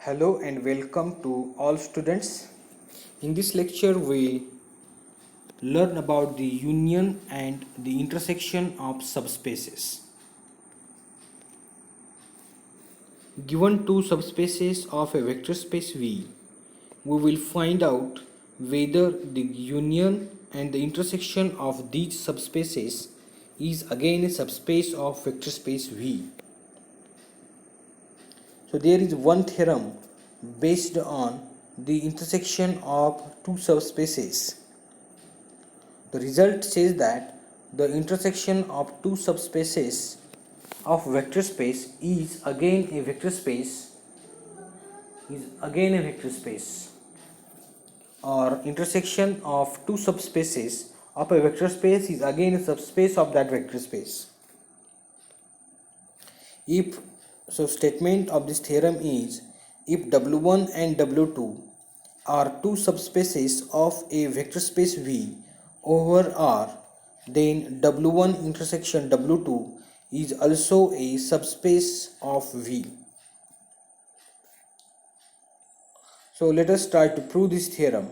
Hello and welcome to all students. In this lecture we learn about the union and the intersection of subspaces. Given two subspaces of a vector space V, we will find out whether the union and the intersection of these subspaces is again a subspace of vector space V. So there is one theorem based on the intersection of two subspaces. The result says that the intersection of two subspaces of vector space is again a vector space or intersection of two subspaces of a vector space is again a subspace of that vector space. If so, statement of this theorem is if W1 and W2 are two subspaces of a vector space V over R, then W1 intersection W2 is also a subspace of V. So let us try to prove this theorem.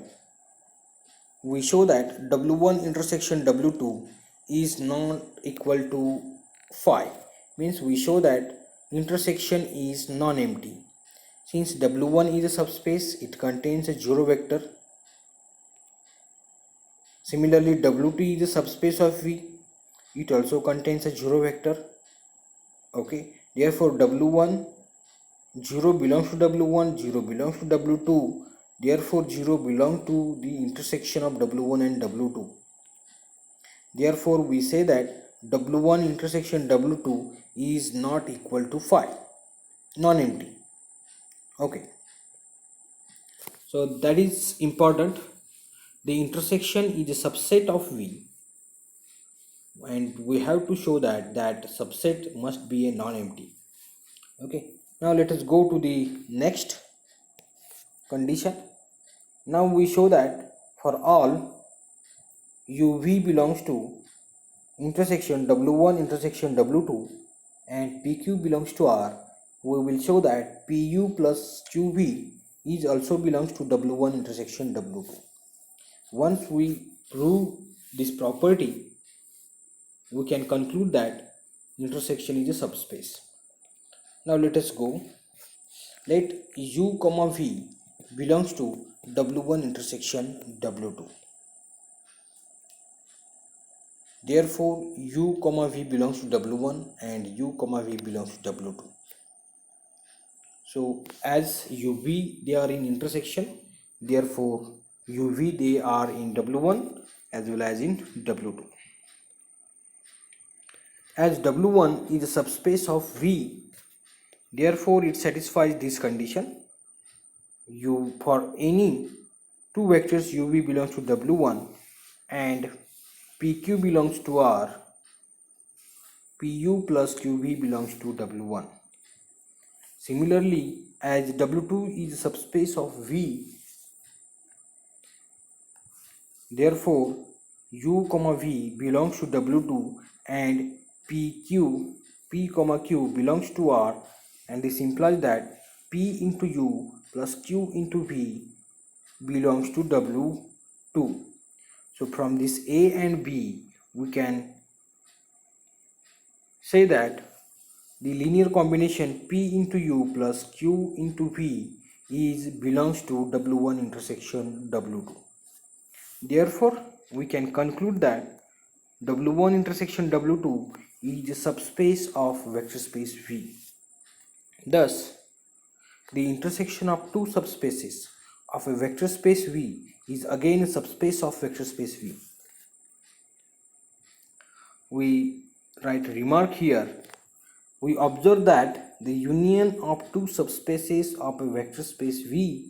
We show that W1 intersection W2 is not equal to phi. Means we show that intersection is non-empty. Since W1 is a subspace, it contains a 0 vector. Similarly, W2 is a subspace of V. It also contains a 0 vector. Okay. Therefore, W1 0 belongs to W1, 0 belongs to W2. Therefore, 0 belongs to the intersection of W1 and W2. Therefore, we say that W1 intersection W2 is not equal to phi, non-empty. Okay. So that is important. The intersection is a subset of V, and we have to show that that subset must be a non-empty. Okay. Now let us go to the next condition. Now we show that for all UV belongs to intersection W1 intersection W2 and PQ belongs to R, we will show that PU plus QV is also belongs to W1 intersection W2. Once we prove this property, we can conclude that intersection is a subspace. Now let us go. Let U comma V belongs to W1 intersection W2. Therefore, U comma V belongs to W1 and U comma V belongs to W2. So as UV they are in intersection, therefore UV they are in W1 as well as in W2. As W1 is a subspace of V, therefore it satisfies this condition. For any two vectors UV belongs to W1 and PQ belongs to R, PU plus QV belongs to W1. Similarly, as W2 is a subspace of V, therefore U comma V belongs to W2 and P comma Q belongs to R, and this implies that P into U plus Q into V belongs to W2. So from this A and B we can say that the linear combination P into U plus Q into V belongs to W1 intersection W2. Therefore, we can conclude that W1 intersection W2 is a subspace of vector space V. Thus, the intersection of two subspaces of a vector space V is again a subspace of vector space V. We write a remark here. We observe that the union of two subspaces of a vector space V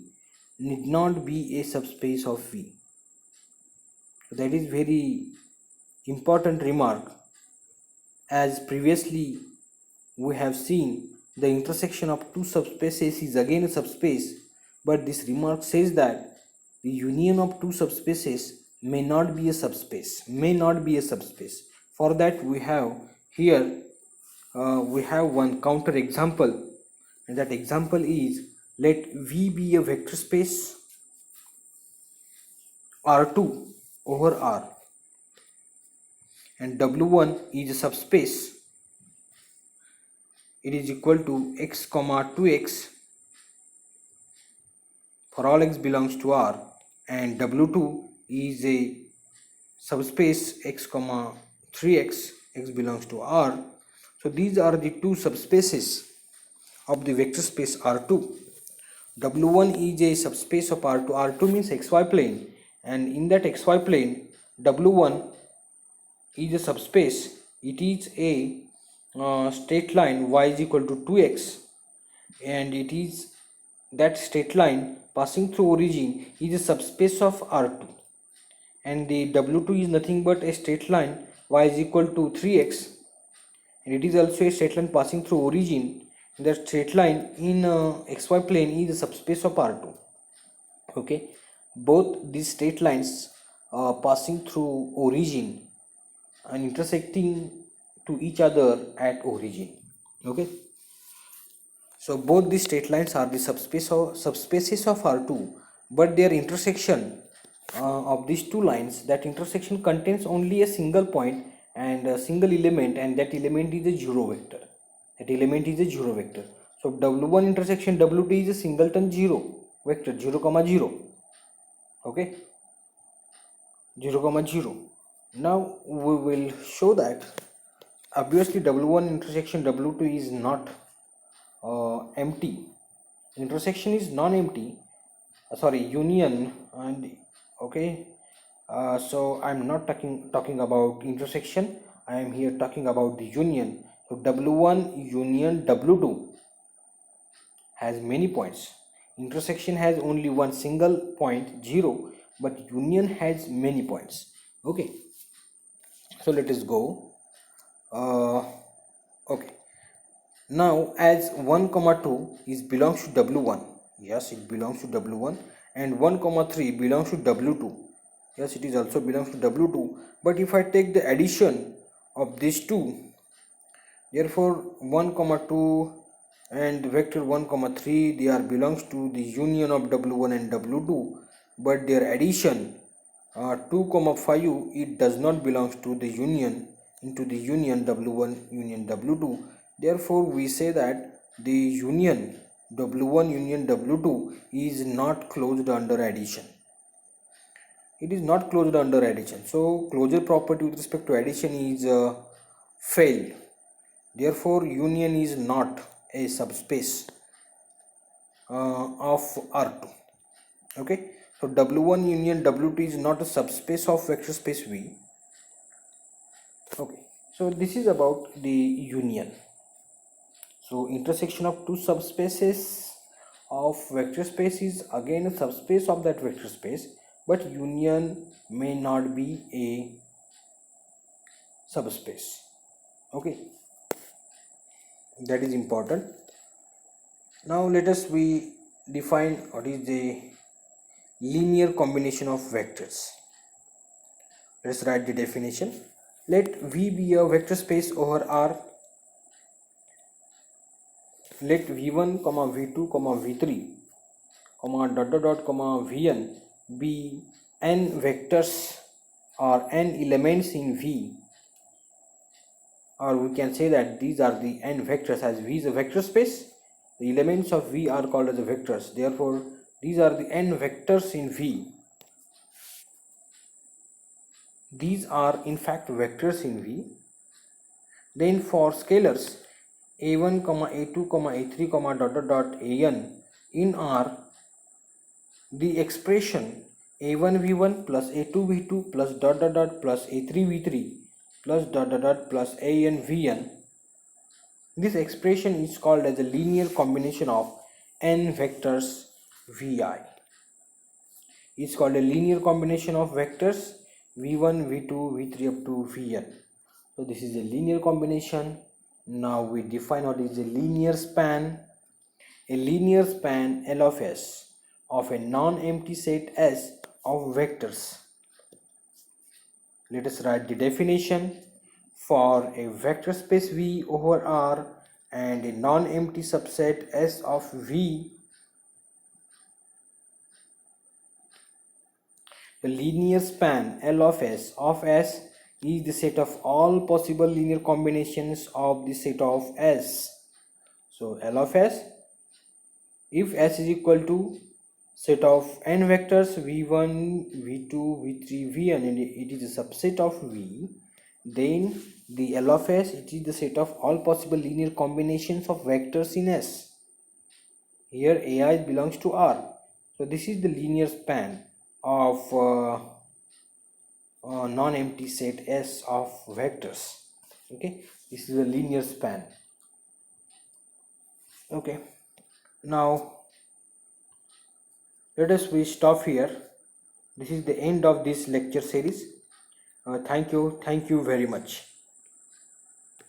need not be a subspace of V. That is very important remark, as previously we have seen the intersection of two subspaces is again a subspace, but this remark says that the union of two subspaces may not be a subspace. For that we have here we have one counter example, and that example is Let V be a vector space R2 over R, and W1 is a subspace. It is equal to x comma 2x for all x belongs to R, and W2 is a subspace x comma 3x, x belongs to R. So these are the two subspaces of the vector space R2. W1 is a subspace of R2. R2 means xy plane, and in that xy plane W1 is a subspace. It is a straight line y is equal to 2x, and it is that straight line passing through origin is a subspace of R2, and the W2 is nothing but a straight line y is equal to 3x, and it is also a straight line passing through origin. That straight line in xy plane is a subspace of R2. Okay, both these straight lines passing through origin and intersecting to each other at origin. Okay, so both these straight lines are the subspaces of R2, but their intersection of these two lines, that intersection contains only a single point and a single element, and that element is a zero vector. That element is a zero vector. So W1 intersection W2 is a singleton zero vector, 0 comma 0. Okay, 0 comma 0. Now we will show that obviously W1 intersection W2 is not empty. Intersection is non-empty, union. And okay, so I'm not talking about intersection. I am here talking about the union. So W1 union W2 has many points. Intersection has only one single point, 0, but union has many points. Okay, so let us go. Okay, now as 1 comma 2 is belongs to W1, yes, it belongs to W1, and 1 comma 3 belongs to W2, yes, it is also belongs to W2. But if I take the addition of these two, therefore 1 comma 2 and vector 1 comma 3, they are belongs to the union of W1 and W2, but their addition 2 comma 5, it does not belongs to the union W1 union W2. Therefore we say that the union W1 union W2 is not closed under addition. It is not closed under addition. So closure property with respect to addition is failed. Therefore union is not a subspace of R2. Okay, so W1 union W2 is not a subspace of vector space V. Okay, so this is about the union. So intersection of two subspaces of vector space is again a subspace of that vector space, but union may not be a subspace. Okay, that is important. Now let us we define what is the linear combination of vectors. Let's write the definition. Let V be a vector space over R. Let V1 comma V2 comma V3 comma dot dot dot comma Vn be n vectors or n elements in V, or we can say that these are the n vectors. As V is a vector space, the elements of V are called as the vectors. Therefore these are the n vectors in V. These are in fact vectors in V. Then for scalars a1 comma a2 comma a3 comma dot dot dot an in R, the expression a1 v1 plus a2 v2 plus dot dot dot plus a3 v3 plus dot dot dot plus an vn, this expression is called as a linear combination of n vectors vi. It's called a linear combination of vectors v1 v2 v3 up to vn. So this is a linear combination. Now we define what is a linear span. A linear span L of S of a non-empty set S of vectors. Let us write the definition. For a vector space V over R and a non-empty subset S of V, The linear span L of S is the set of all possible linear combinations of the set of S. So L of S, if S is equal to set of n vectors v1, v2, v3, vn, and it is a subset of V, then the L of S, it is the set of all possible linear combinations of vectors in S. Here AI belongs to R. So this is the linear span of non-empty set S of vectors. Okay, this is a linear span. Okay, now let us stop here. This is the end of this lecture series. Thank you very much.